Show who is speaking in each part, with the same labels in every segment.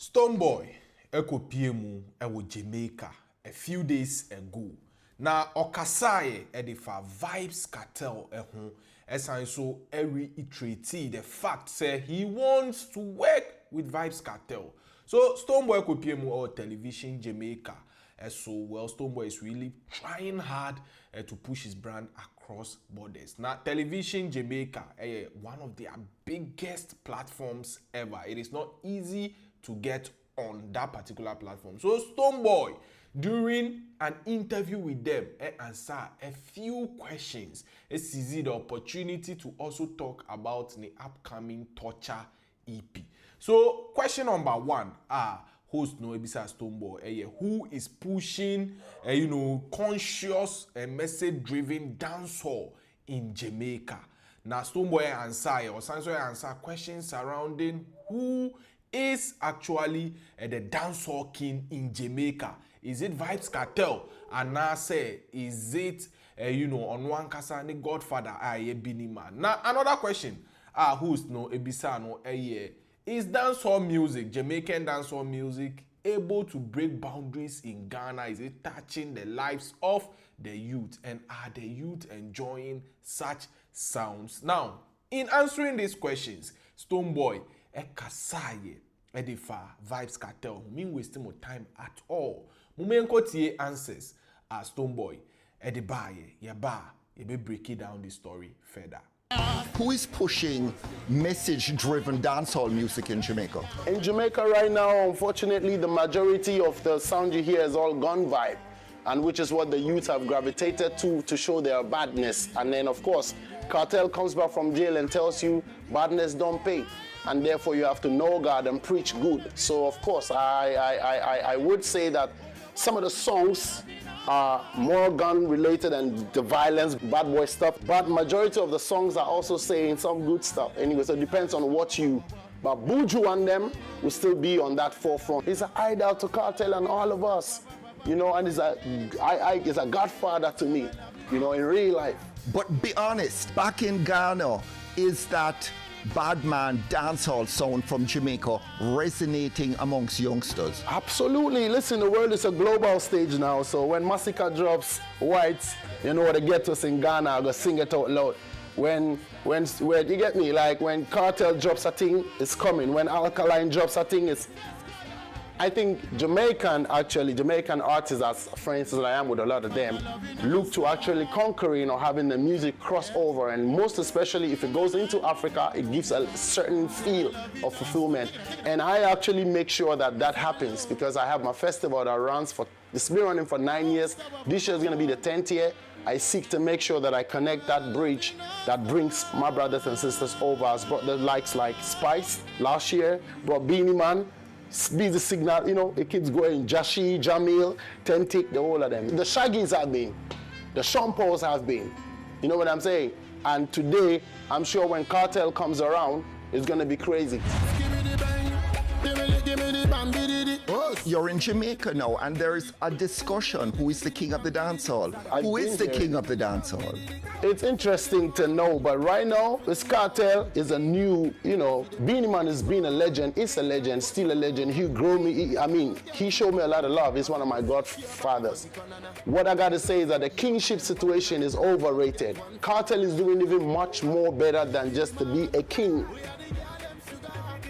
Speaker 1: Stonebwoy ekopie ewo Jamaica a few days ago. Na okasaye edifa Vybz Kartel ehun esan so reiterate the fact say he wants to work with Vybz Kartel. So Stonebwoy ekopie on television Jamaica. Stonebwoy is really trying hard to push his brand across borders. Now, television Jamaica, one of their biggest platforms ever. It is not easy to get on that particular platform. So Stonebwoy, during an interview with them, answer a few questions. It seized the opportunity to also talk about the upcoming Torture EP. So question number one, host no ebisa Stonebwoy, who is pushing conscious and message driven dancehall in Jamaica. Now Stonebwoy answer questions surrounding who is actually the dancehall king in Jamaica. Is it Vybz Kartel? And now say, is it on one kasa the Godfather Biniman? Now another question, host no ebisa no is dancehall music, Jamaican dancehall music, able to break boundaries in Ghana? Is it touching the lives of the youth? And are the youth enjoying such sounds? Now, in answering these questions, Stonebwoy kasaye edifa Vybz Kartel. Mean wasting more time at all. Mumenko tie answers Stonebwoy edibaye yaba be break it down the story further.
Speaker 2: Who is pushing message-driven dancehall music in Jamaica?
Speaker 3: In Jamaica right now, unfortunately, the majority of the sound you hear is all gun vibe, and which is what the youth have gravitated to show their badness. And then, of course, Kartel comes back from jail and tells you badness don't pay, and therefore you have to know God and preach good. So, of course, I would say that some of the songs are more gun-related and the violence, bad boy stuff, but majority of the songs are also saying some good stuff. Anyway, so it depends on what you, but Buju and them will still be on that forefront. He's an idol to Kartel and all of us, and he's a godfather to me, in real life.
Speaker 2: But be honest, back in Ghana, is that badman dancehall sound from Jamaica resonating amongst youngsters?
Speaker 3: Absolutely. Listen, the world is a global stage now, so when Massacre drops, whites, what they get to us in Ghana, I'm gonna sing it out loud. When you get me, like when Kartel drops a thing, it's coming. When Alkaline drops a thing, I think Jamaican artists, as for instance I am with a lot of them, look to actually conquering or having the music crossover, and most especially if it goes into Africa, it gives a certain feel of fulfillment. And I actually make sure that happens because I have my festival that runs it's been running for 9 years. This year is going to be the 10th year. I seek to make sure that I connect that bridge that brings my brothers and sisters over. I've brought the likes like Spice last year, brought Beanie Man, Be the Signal, the kids going, Jashi, Jamil, Tentik, the whole of them. The Shaggies have been, the Sean Pauls have been, you know what I'm saying? And today, I'm sure when Kartel comes around, it's gonna be crazy.
Speaker 2: You're in Jamaica now, and there is a discussion, who is the king of the dancehall? Who is the king of the dancehall?
Speaker 3: It's interesting to know, but right now, this Kartel is a new, Beanie Man has been a legend, is a legend, still a legend. He grew me, he showed me a lot of love. He's one of my godfathers. What I gotta say is that the kingship situation is overrated. Kartel is doing even much more better than just to be a king.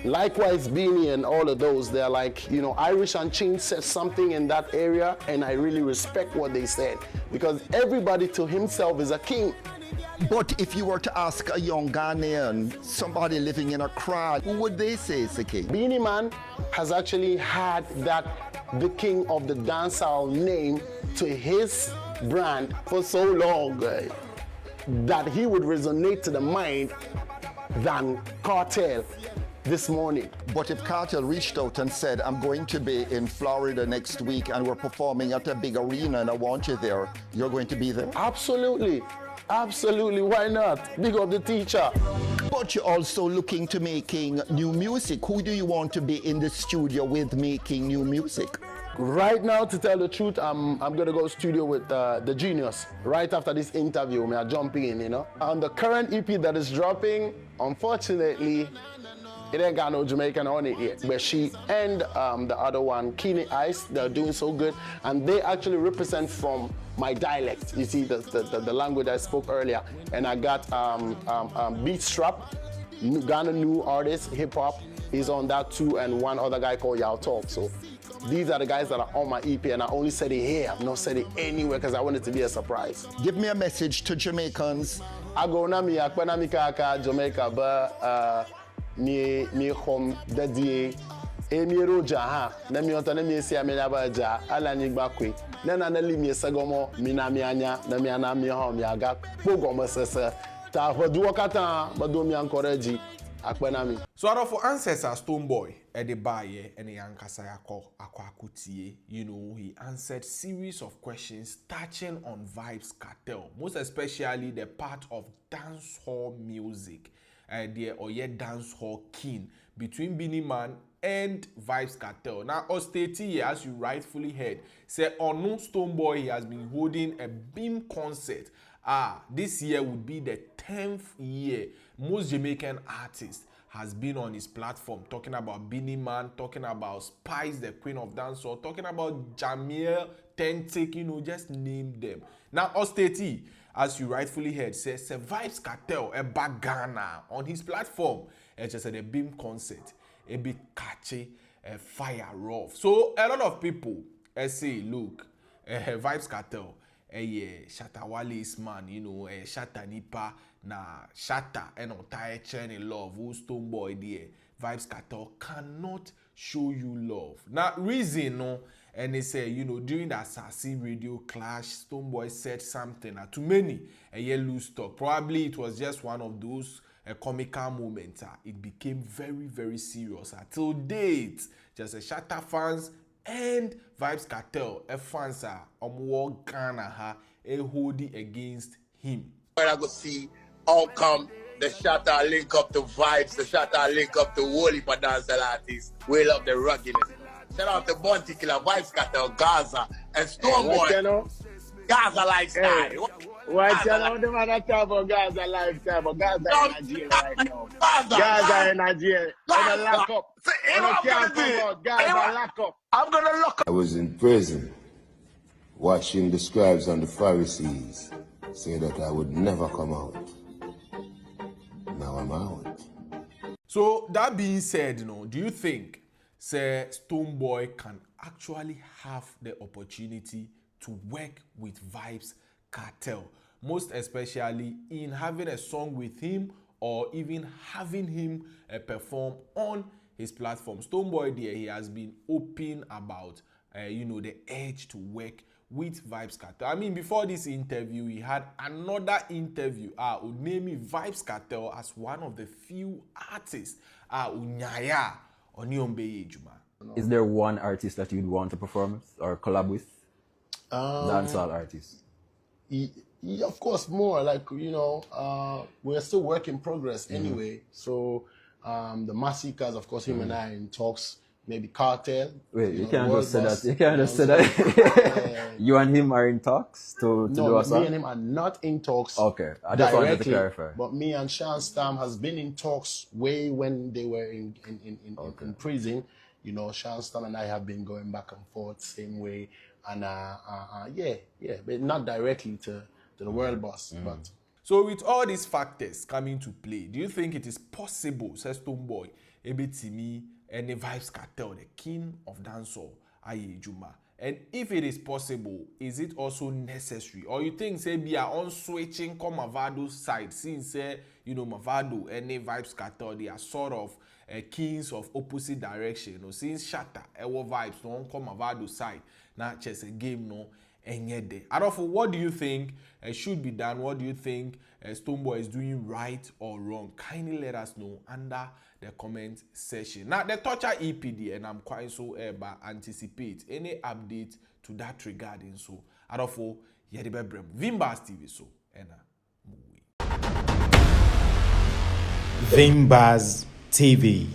Speaker 3: Likewise, Beanie and all of those, they're like, Irish Unchained said something in that area, and I really respect what they said, because everybody to himself is a king.
Speaker 2: But if you were to ask a young Ghanaian, somebody living in Accra, who would they say is the king?
Speaker 3: Beanie Man has actually had the king of the dancehall name to his brand for so long that he would resonate to the mind than Kartel this morning.
Speaker 2: But if Kartel reached out and said, I'm going to be in Florida next week and we're performing at a big arena and I want you there, you're going to be there?
Speaker 3: Absolutely. Absolutely. Why not? Big up the teacher.
Speaker 2: But you're also looking to making new music. Who do you want to be in the studio with making new music?
Speaker 3: Right now, to tell the truth, I'm gonna go studio with the Genius. Right after this interview, me are jumping in, you know. On the current EP that is dropping, unfortunately, it ain't got no Jamaican on it yet. But she and the other one, Keeney Ice, they're doing so good, and they actually represent from my dialect. You see, the language I spoke earlier, and I got Beat Strap, Ghana new artist, hip hop. He's on that too, and one other guy called Y'all Talk. So these are the guys that are on my EP, and I only said it here. I've not said it anywhere because I want it to be a surprise.
Speaker 2: Give me a message to Jamaicans.
Speaker 3: I go na mi akpena mi kaka Jamaica, but mi home daddy emi roja ha na mi onta na mi esi amenya ba ja ala ni gbakwe na na limi segomo mi na mi anya na mi ana mi ha mi aga pogomo sese ta hodu wakata bado mi encourage akpena mi.
Speaker 1: So out of answers as Stonebwoy at the baye and the yankasa akwakutie, you know, he answered series of questions touching on Vybz Kartel, most especially the part of dancehall music, the Oye dancehall king between Beenie Man and Vybz Kartel. Now, Osteti, as you rightfully heard, say on Stonebwoy, he has been holding a beam concert. This year would be the 10th year most Jamaican artists has been on his platform, talking about Beenie Man, talking about Spice, the queen of dancehall, talking about Jamil, Tentic, you know, just name them. Now, Osteti, as you rightfully heard, says Vybz Kartel, a back Ghana on his platform. It's just a beam concert, a bit catchy, a fire rough. So a lot of people say, look, Vybz Kartel, Shatta Wale's man, you know, Shatta Nipa, na Shatta, and Otaye Chen in love, who Stonebwoy there. Vybz Kartel cannot show you love. Now, reason, no, and they say, you know, during the Assassin radio clash, Stonebwoy said something to many, lose talk. Probably it was just one of those comical moments. It became very, very serious. Till date, just Shatta fans and Vybz Kartel fans are war Ghana holding against him.
Speaker 4: I go see how come the Shatta link up to Vybz, the Shatta link up to Wally for dancehall artists. We love the ruggedness. Shout out to Bounty Killer, Vybz Kartel, Gaza, and Stonebwoy. Gaza lifestyle.
Speaker 3: Why tell them that talk about Gaza lifestyle, but Gaza in Nigeria right now. Gaza in Nigeria. Gonna lock up. Gaza lock up.
Speaker 4: I'm gonna lock up.
Speaker 5: I was in prison watching the scribes and the Pharisees say that I would never come out. Now I'm out.
Speaker 1: So that being said, you know, do you think say Stonebwoy can actually have the opportunity to work with Vybz Kartel, most especially in having a song with him or even having him perform on his platform? Stonebwoy there, he has been open about you know, the urge to work with Vybz Kartel. I mean, before this interview, he had another interview who named Vybz Kartel as one of the few artists unyaya oniombe ejuma.
Speaker 6: Is there one artist that you'd want to perform with or collab with? Dancehall artists.
Speaker 3: Yeah, of course, more like, you know, we're still work in progress anyway. So the Massacres, of course, him and I in talks. Maybe Cartel.
Speaker 6: Wait, you can't just say that. You can't just say that. You and him are in talks to do a song?
Speaker 3: Me and him are not in talks.
Speaker 6: Okay, I just wanted to clarify.
Speaker 3: But me and Sean Stam has been in talks way when they were in prison. You know, Sean Stam and I have been going back and forth same way. And yeah, but not directly to the world boss. But
Speaker 1: so with all these factors coming to play, do you think it is possible, says Stonebwoy, Ebetimi, and the Vybz Kartel, the king of dancehall, Juma? And if it is possible, is it also necessary? Or you think, say, we are on switching come Mavado's side, since, you know, Mavado and the Vybz Kartel, they are sort of kings of opposite direction. Or since Shatta, Ewo Vybz, don't come Mavado's side. Now, just a game, no, and yet there. Adolfo, what do you think should be done? What do you think Stonebwoy is doing right or wrong? Kindly let us know under the comment section. Now, the Torture EPD, and I'm quite so anticipate any update to that regarding. So, Adolfo, Yedibe Vybz TV, so, and movie.
Speaker 7: Vybz TV.